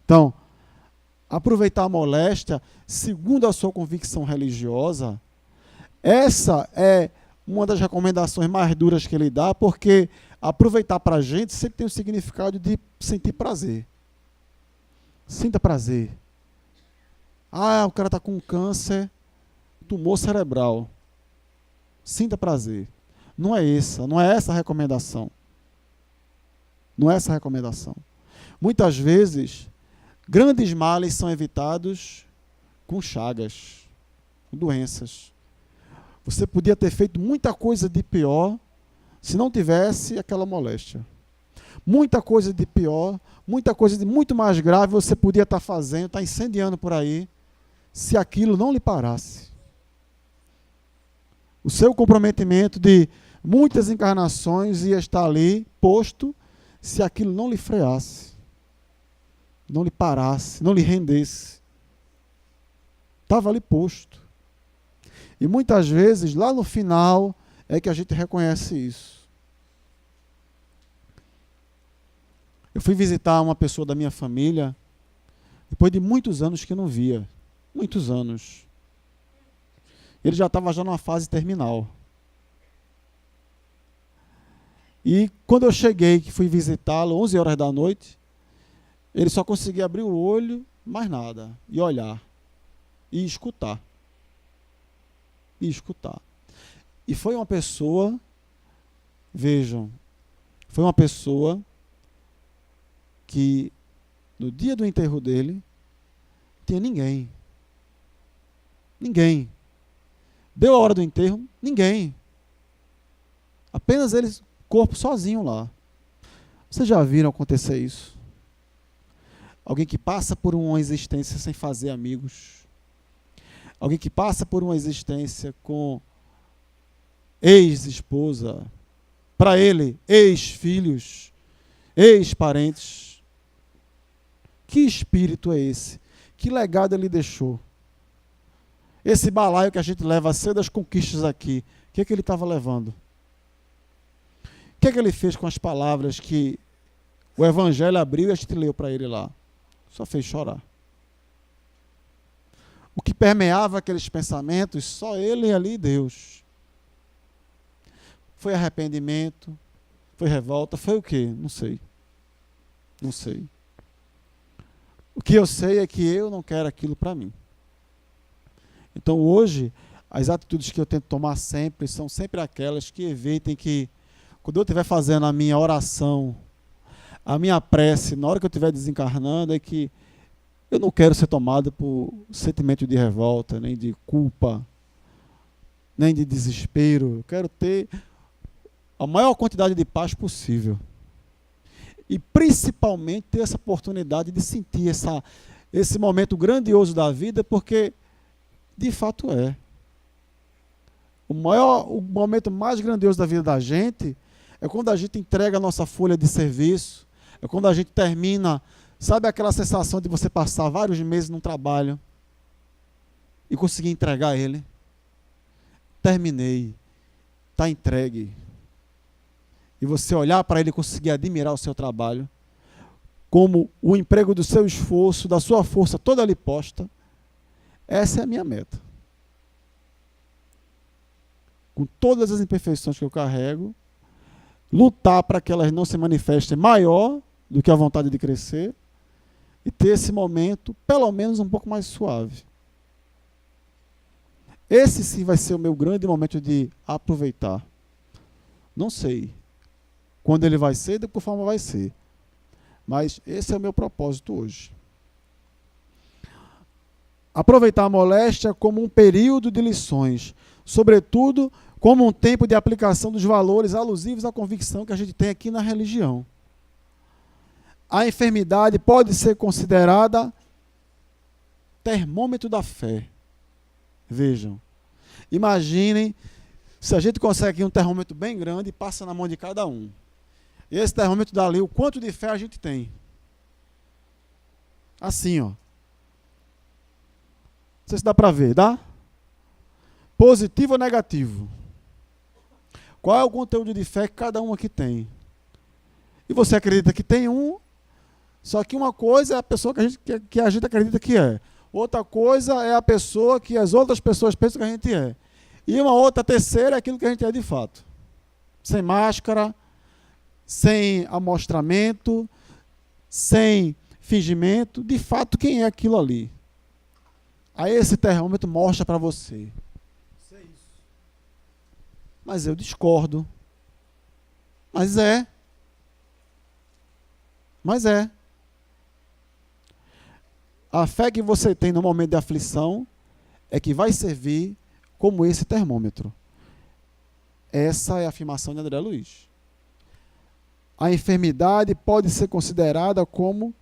Então, aproveitar a moléstia, segundo a sua convicção religiosa, essa é uma das recomendações mais duras que ele dá, porque aproveitar para a gente sempre tem o significado de sentir prazer. Sinta prazer. Ah, o cara está com câncer, tumor cerebral. Sinta prazer. Não é essa a recomendação. Não é essa a recomendação. Muitas vezes, grandes males são evitados com chagas, com doenças. Você podia ter feito muita coisa de pior se não tivesse aquela moléstia. Muita coisa de pior, muita coisa de muito mais grave você podia estar fazendo, estar incendiando por aí, se aquilo não lhe parasse. O seu comprometimento de muitas encarnações ia estar ali posto se aquilo não lhe freasse, não lhe parasse, não lhe rendesse. Estava ali posto. E muitas vezes, lá no final, é que a gente reconhece isso. Eu fui visitar uma pessoa da minha família, depois de muitos anos que não via. Muitos anos. Ele já estava numa fase terminal. E quando eu cheguei, que fui visitá-lo, 11 horas da noite, ele só conseguia abrir o olho, mais nada, e olhar, e escutar. E escutar. E foi uma pessoa, vejam, foi uma pessoa que no dia do enterro dele, não tinha ninguém. Ninguém. Deu a hora do enterro, ninguém. Apenas ele, corpo sozinho lá. Vocês já viram acontecer isso? Alguém que passa por uma existência sem fazer amigos. Alguém que passa por uma existência com ex-esposa, para ele, ex-filhos, ex-parentes. Que espírito é esse? Que legado ele deixou? Esse balaio que a gente leva a ser das conquistas aqui, o que é que ele estava levando? O que é que ele fez com as palavras que o Evangelho abriu e a gente leu para ele lá? Só fez chorar. O que permeava aqueles pensamentos, só ele ali e Deus. Foi arrependimento, foi revolta, foi o quê? Não sei. Não sei. O que eu sei é que eu não quero aquilo para mim. Então hoje, as atitudes que eu tento tomar sempre são sempre aquelas que evitem que, quando eu estiver fazendo a minha oração, a minha prece, na hora que eu estiver desencarnando, é que eu não quero ser tomado por sentimento de revolta, nem de culpa, nem de desespero. Eu quero ter a maior quantidade de paz possível. E principalmente ter essa oportunidade de sentir esse momento grandioso da vida, porque de fato é. O momento mais grandioso da vida da gente é quando a gente entrega a nossa folha de serviço, é quando a gente termina, sabe aquela sensação de você passar vários meses num trabalho e conseguir entregar ele? Terminei, está entregue. E você olhar para ele e conseguir admirar o seu trabalho, como o emprego do seu esforço, da sua força toda ali posta. Essa é a minha meta. Com todas as imperfeições que eu carrego, lutar para que elas não se manifestem maior do que a vontade de crescer e ter esse momento, pelo menos, um pouco mais suave. Esse sim vai ser o meu grande momento de aproveitar. Não sei quando ele vai ser, de que forma vai ser. Mas esse é o meu propósito hoje. Aproveitar a moléstia como um período de lições, sobretudo como um tempo de aplicação dos valores alusivos à convicção que a gente tem aqui na religião. A enfermidade pode ser considerada termômetro da fé. Vejam, imaginem se a gente consegue um termômetro bem grande e passa na mão de cada um. E esse termômetro dá ali o quanto de fé a gente tem. Assim, ó. Não sei se dá para ver, dá? Positivo ou negativo? Qual é o conteúdo de fé que cada um aqui tem? E você acredita que tem um, só que uma coisa é a pessoa que a gente acredita que é. Outra coisa é a pessoa que as outras pessoas pensam que a gente é. E uma outra terceira é aquilo que a gente é de fato. Sem máscara, sem amostramento, sem fingimento, de fato quem é aquilo ali. Aí esse termômetro mostra para você. Isso é isso. Mas eu discordo. Mas é. A fé que você tem no momento de aflição é que vai servir como esse termômetro. Essa é a afirmação de André Luiz. A enfermidade pode ser considerada como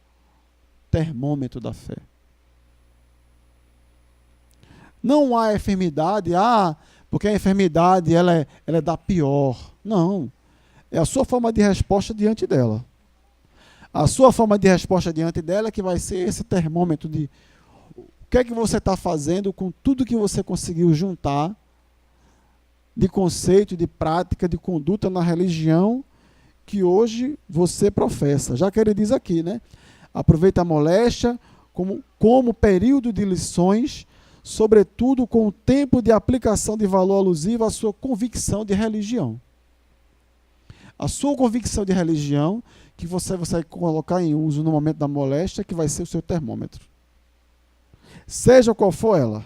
termômetro da fé. Não há enfermidade, porque a enfermidade ela é da pior. Não. É a sua forma de resposta diante dela. A sua forma de resposta diante dela é que vai ser esse termômetro de o que é que você está fazendo com tudo que você conseguiu juntar de conceito, de prática, de conduta na religião que hoje você professa. Já que ele diz aqui, né? Aproveita a moléstia como período de lições, sobretudo com o tempo de aplicação de valor alusivo à sua convicção de religião. A sua convicção de religião que você vai colocar em uso no momento da moléstia, que vai ser o seu termômetro. Seja qual for ela.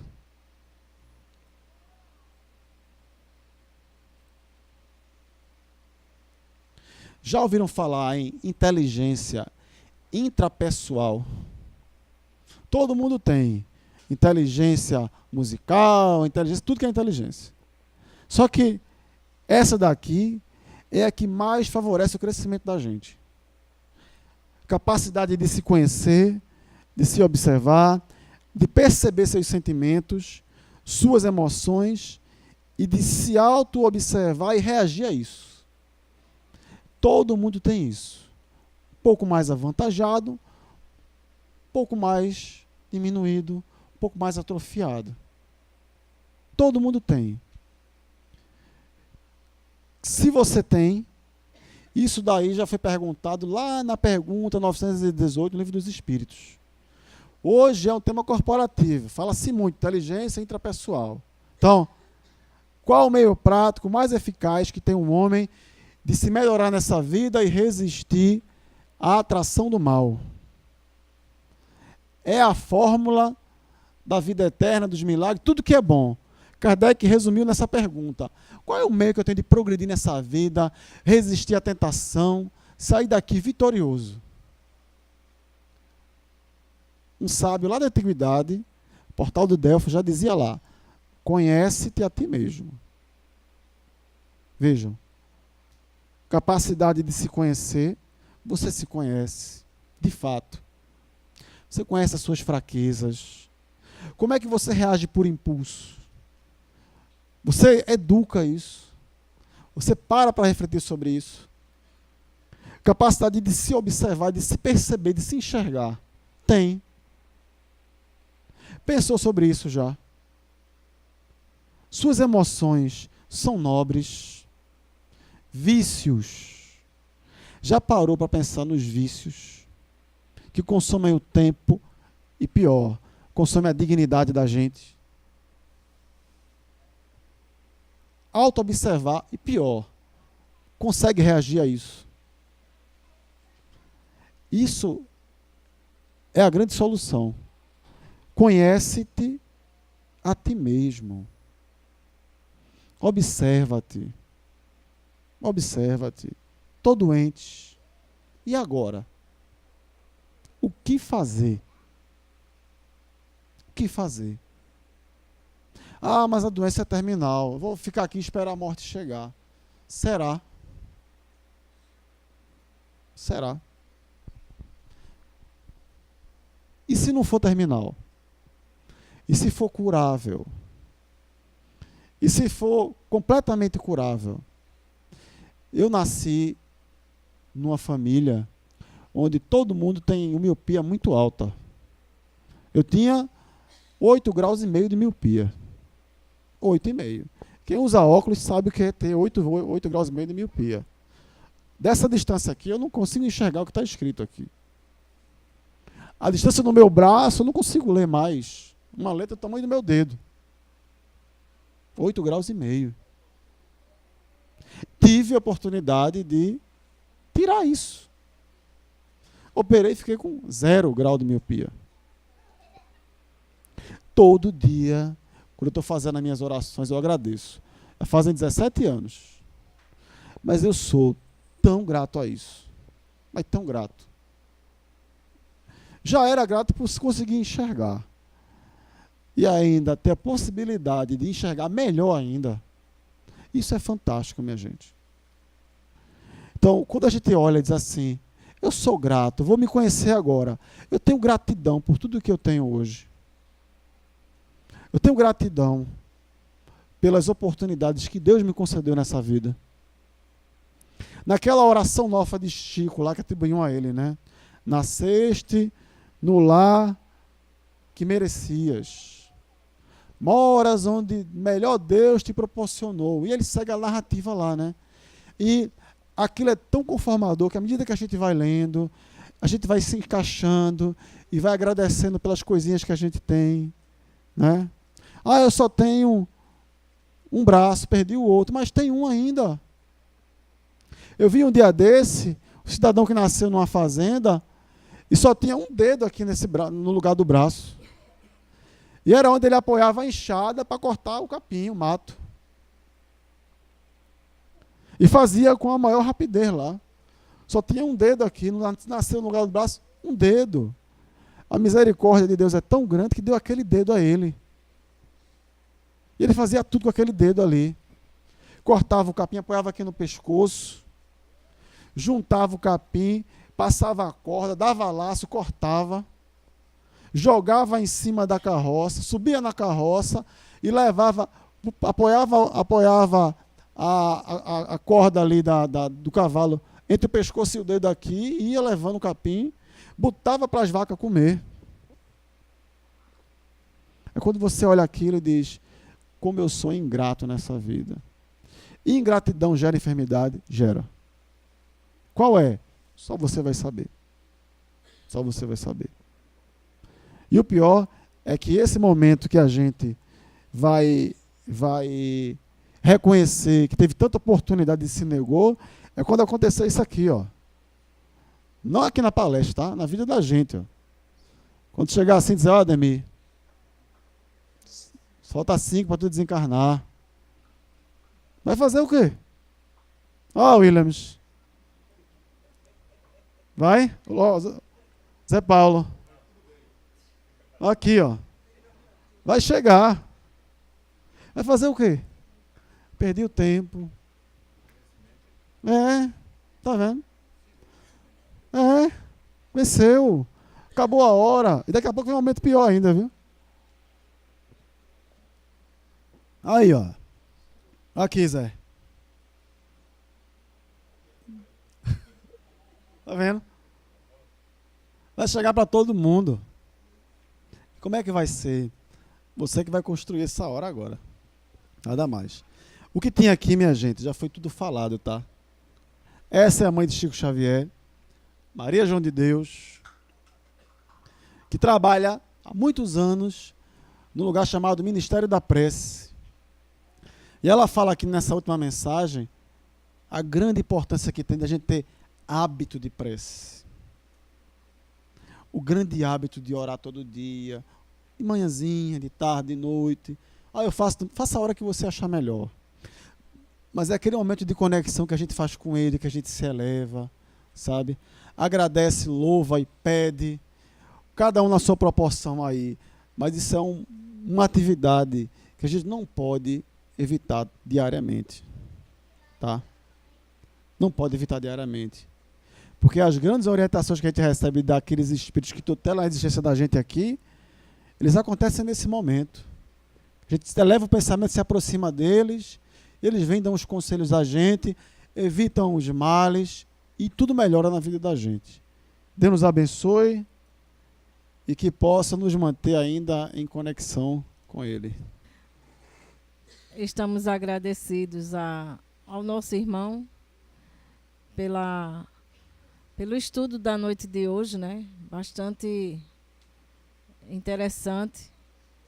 Já ouviram falar em inteligência intrapessoal? Todo mundo tem inteligência musical, inteligência, tudo que é inteligência. Só que essa daqui é a que mais favorece o crescimento da gente. Capacidade de se conhecer, de se observar, de perceber seus sentimentos, suas emoções e de se auto-observar e reagir a isso. Todo mundo tem isso. Um pouco mais avantajado, um pouco mais diminuído, um pouco mais atrofiado. Todo mundo tem. Se você tem, isso daí já foi perguntado lá na pergunta 918 no Livro dos Espíritos. Hoje é um tema corporativo. Fala-se muito, inteligência intrapessoal. Então, qual o meio prático mais eficaz que tem um homem de se melhorar nessa vida e resistir à atração do mal? É a fórmula da vida eterna, dos milagres, tudo que é bom. Kardec resumiu nessa pergunta. Qual é o meio que eu tenho de progredir nessa vida, resistir à tentação, sair daqui vitorioso? Um sábio lá da antiguidade, Portal do Delfos, já dizia lá: conhece-te a ti mesmo. Vejam, capacidade de se conhecer, você se conhece, de fato. Você conhece as suas fraquezas. Como é que você reage por impulso? Você educa isso. Você para refletir sobre isso. Capacidade de se observar, de se perceber, de se enxergar. Tem. Pensou sobre isso já? Suas emoções são nobres. Vícios. Já parou para pensar nos vícios que consomem o tempo e, pior, consomem a dignidade da gente? Auto-observar e, pior, consegue reagir a isso. Isso é a grande solução. Conhece-te a ti mesmo. Observa-te. Observa-te. Estou doente. E agora? O que fazer? O que fazer? Mas a doença é terminal. Eu vou ficar aqui e esperar a morte chegar. Será? Será? E se não for terminal? E se for curável? E se for completamente curável? Eu nasci numa família onde todo mundo tem miopia muito alta. Eu tinha 8,5 graus de miopia. 8,5. Quem usa óculos sabe o que é ter 8 graus e meio de miopia. Dessa distância aqui, eu não consigo enxergar o que está escrito aqui. A distância do meu braço, eu não consigo ler mais. Uma letra do tamanho do meu dedo. 8,5 graus. Tive a oportunidade de tirar isso. Operei e fiquei com 0 grau de miopia. Todo dia, quando eu estou fazendo as minhas orações, eu agradeço. Já fazem 17 anos. Mas eu sou tão grato a isso. Mas tão grato. Já era grato por conseguir enxergar. E ainda ter a possibilidade de enxergar melhor ainda. Isso é fantástico, minha gente. Então, quando a gente olha e diz assim, eu sou grato, vou me conhecer agora. Eu tenho gratidão por tudo que eu tenho hoje. Eu tenho gratidão pelas oportunidades que Deus me concedeu nessa vida. Naquela oração nova de Chico, lá que atribuíam a ele, né? Nasceste no lar que merecias. Moras onde melhor Deus te proporcionou. E ele segue a narrativa lá, né? E aquilo é tão conformador que à medida que a gente vai lendo, a gente vai se encaixando e vai agradecendo pelas coisinhas que a gente tem, né? Ah, eu só tenho um braço, perdi o outro, mas tem um ainda. Eu vi um dia desse, um cidadão que nasceu numa fazenda e só tinha um dedo aqui no lugar do braço. E era onde ele apoiava a enxada para cortar o capim, o mato. E fazia com a maior rapidez lá. Só tinha um dedo aqui, nasceu no lugar do braço, um dedo. A misericórdia de Deus é tão grande que deu aquele dedo a ele. E ele fazia tudo com aquele dedo ali. Cortava o capim, apoiava aqui no pescoço, juntava o capim, passava a corda, dava laço, cortava, jogava em cima da carroça, subia na carroça e levava, apoiava a corda ali do cavalo entre o pescoço e o dedo aqui, e ia levando o capim, botava para as vacas comer. É quando você olha aquilo e diz, como eu sou ingrato nessa vida. E ingratidão gera enfermidade? Gera. Qual é? Só você vai saber. Só você vai saber. E o pior é que esse momento que a gente vai reconhecer que teve tanta oportunidade e se negou, é quando acontecer isso aqui, ó. Não aqui na palestra, tá? Na vida da gente, ó. Quando chegar assim e dizer, ó, Ademir, falta 5 para tu desencarnar. Vai fazer o quê? Ó, Williams. Vai? Zé Paulo. Aqui, ó. Vai chegar. Vai fazer o quê? Perdi o tempo. Tá vendo? Venceu. Acabou a hora. E daqui a pouco vem um momento pior ainda, viu? Aí, ó. Aqui, Zé. Tá vendo? Vai chegar para todo mundo. Como é que vai ser? Você que vai construir essa hora agora. Nada mais. O que tem aqui, minha gente, já foi tudo falado, tá? Essa é a mãe de Chico Xavier, Maria João de Deus, que trabalha há muitos anos no lugar chamado Ministério da Prece. E ela fala aqui nessa última mensagem a grande importância que tem da gente ter hábito de prece. O grande hábito de orar todo dia, de manhãzinha, de tarde, de noite. Eu faça a hora que você achar melhor. Mas é aquele momento de conexão que a gente faz com Ele, que a gente se eleva, sabe? Agradece, louva e pede. Cada um na sua proporção aí. Mas isso é uma atividade que a gente não pode evitar diariamente. Tá? Não pode evitar diariamente. Porque as grandes orientações que a gente recebe daqueles espíritos que tutelam a existência da gente aqui, eles acontecem nesse momento. A gente eleva o pensamento, se aproxima deles, eles vêm, dão os conselhos a gente, evitam os males e tudo melhora na vida da gente. Deus nos abençoe e que possa nos manter ainda em conexão com Ele. Estamos agradecidos ao nosso irmão pelo estudo da noite de hoje, né? Bastante interessante,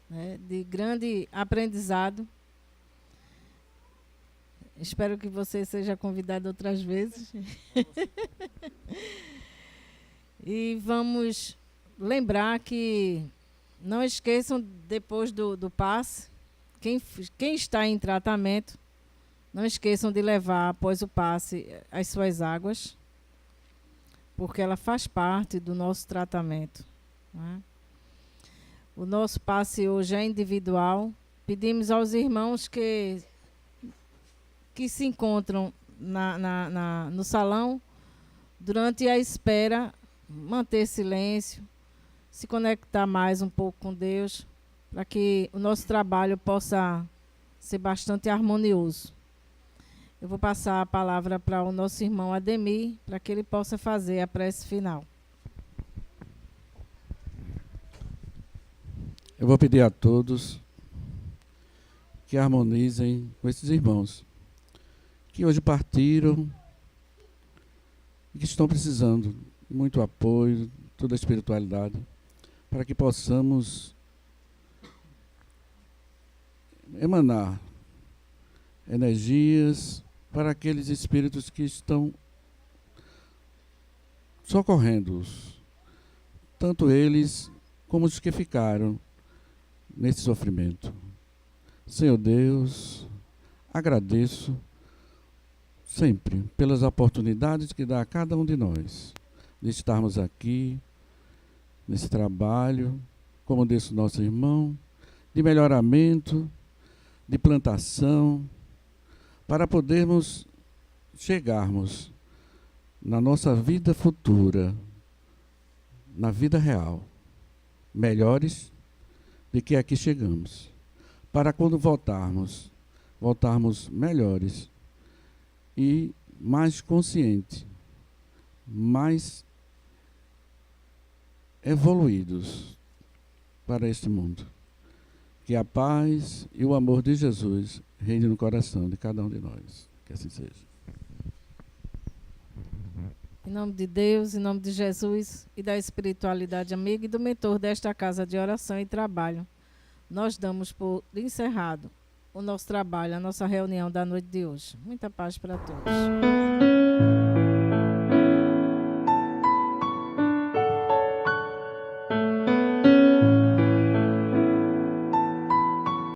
né? De grande aprendizado. Espero que você seja convidado outras vezes. E vamos lembrar que não esqueçam, depois do passe, quem está em tratamento, não esqueçam de levar, após o passe, as suas águas, porque ela faz parte do nosso tratamento. né? O nosso passe hoje é individual. Pedimos aos irmãos que se encontram no salão, durante a espera, manter silêncio, se conectar mais um pouco com Deus, para que o nosso trabalho possa ser bastante harmonioso. Eu vou passar a palavra para o nosso irmão Ademir, para que ele possa fazer a prece final. Eu vou pedir a todos que harmonizem com esses irmãos que hoje partiram e que estão precisando de muito apoio, toda a espiritualidade, para que possamos emanar energias para aqueles espíritos que estão socorrendo-os, tanto eles como os que ficaram nesse sofrimento. Senhor Deus, agradeço sempre pelas oportunidades que dá a cada um de nós de estarmos aqui nesse trabalho, como disse o nosso irmão, de melhoramento, de plantação, para podermos chegarmos na nossa vida futura, na vida real, melhores do que aqui chegamos, para quando voltarmos melhores e mais conscientes, mais evoluídos para este mundo. Que a paz e o amor de Jesus reine no coração de cada um de nós. Que assim seja. Em nome de Deus, em nome de Jesus e da espiritualidade amiga e do mentor desta casa de oração e trabalho, nós damos por encerrado o nosso trabalho, a nossa reunião da noite de hoje. Muita paz para todos.